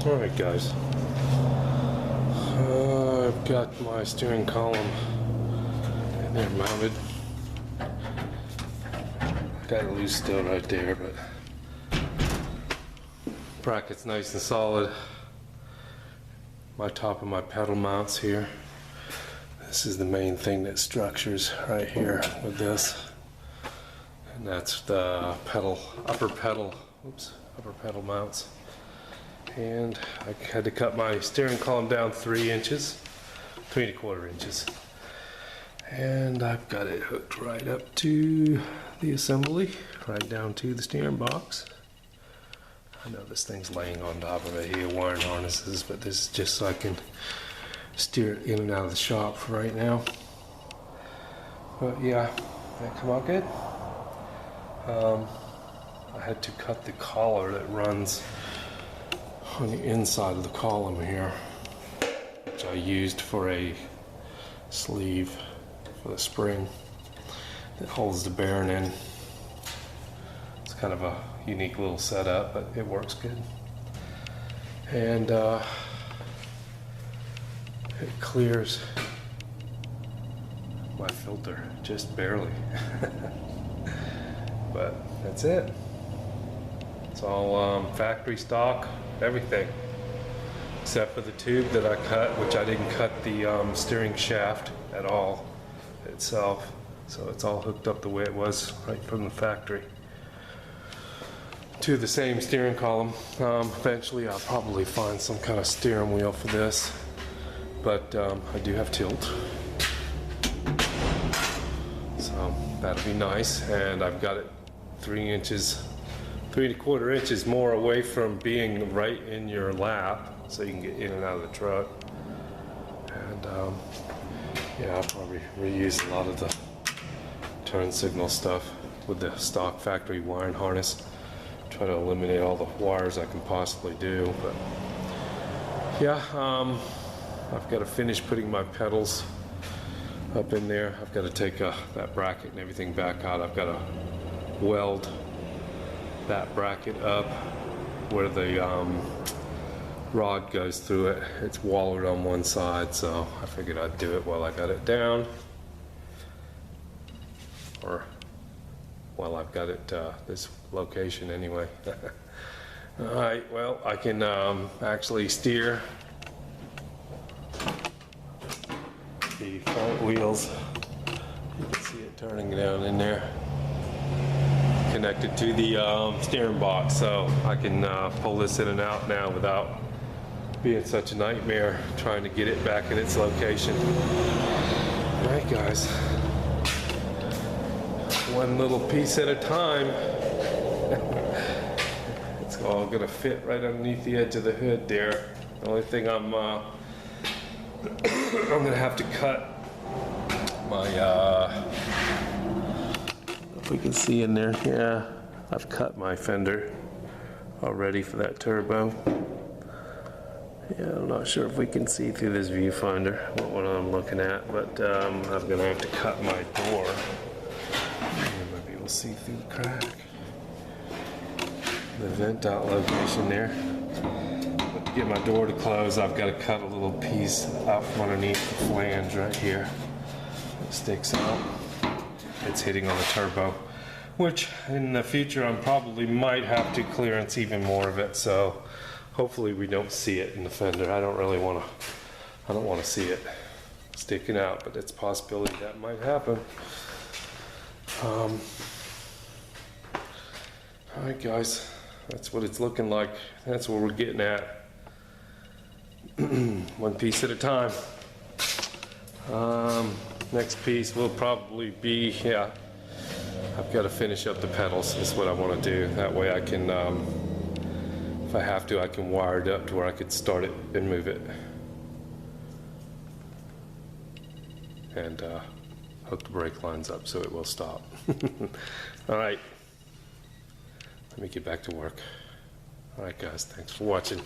Alright guys, I've got my steering column in there mounted. Got it loose still right there, but bracket's nice and solid. My top of my pedal mounts here. This is the main thing that structures right here with this. And that's the upper pedal mounts. And I had to cut my steering column down 3 inches, 3 1/4 inches. And I've got it hooked right up to the assembly, right down to the steering box. I know this thing's laying on top of it here, wiring harnesses, but this is just so I can steer it in and out of the shop for right now. But yeah, that come out good. I had to cut the collar that runs on the inside of the column here, which I used for a sleeve for the spring that holds the bearing in. It's kind of a unique little setup, but it works good. And it clears my filter just barely. But that's it. It's all factory stock, everything, except for the tube that I cut, which I didn't cut the steering shaft at all itself. So it's all hooked up the way it was right from the factory to the same steering column. Eventually I'll probably find some kind of steering wheel for this, but I do have tilt, so that'll be nice. And I've got it 3 inches, 3 1/4 inches more away from being right in your lap, so you can get in and out of the truck. And yeah, I'll probably reuse a lot of the turn signal stuff with the stock factory wiring harness. Try to eliminate all the wires I can possibly do. But yeah, I've got to finish putting my pedals up in there. I've got to take that bracket and everything back out. I've got to weld that bracket up where the rod goes through it. It's wallered on one side, so I figured I'd do it while I got it down, or while I've got it this location anyway. Alright, well, I can actually steer the front wheels. You can see it turning down in there, connected to the steering box, so I can pull this in and out now without being such a nightmare trying to get it back in its location. Alright guys, one little piece at a time. It's all gonna fit right underneath the edge of the hood there. The only thing I'm gonna have to cut my if we can see in there, yeah, I've cut my fender already for that turbo. Yeah, I'm not sure if we can see through this viewfinder what I'm looking at, but I'm gonna have to cut my door. Maybe we'll see through the crack. The vent out location there. But to get my door to close, I've got to cut a little piece out from underneath the flange right here. It sticks out. It's hitting on the turbo, which in the future I probably might have to clearance even more of it. So hopefully we don't see it in the fender. I don't want to see it sticking out, but it's a possibility that might happen. Alright guys, that's what it's looking like. That's what we're getting at. One piece at a time. Next piece will probably be, yeah, I've got to finish up the pedals. That's what I want to do. That way I can, if I have to, I can wire it up to where I could start it and move it. And hook the brake lines up so it will stop. All right, let me get back to work. All right guys, thanks for watching.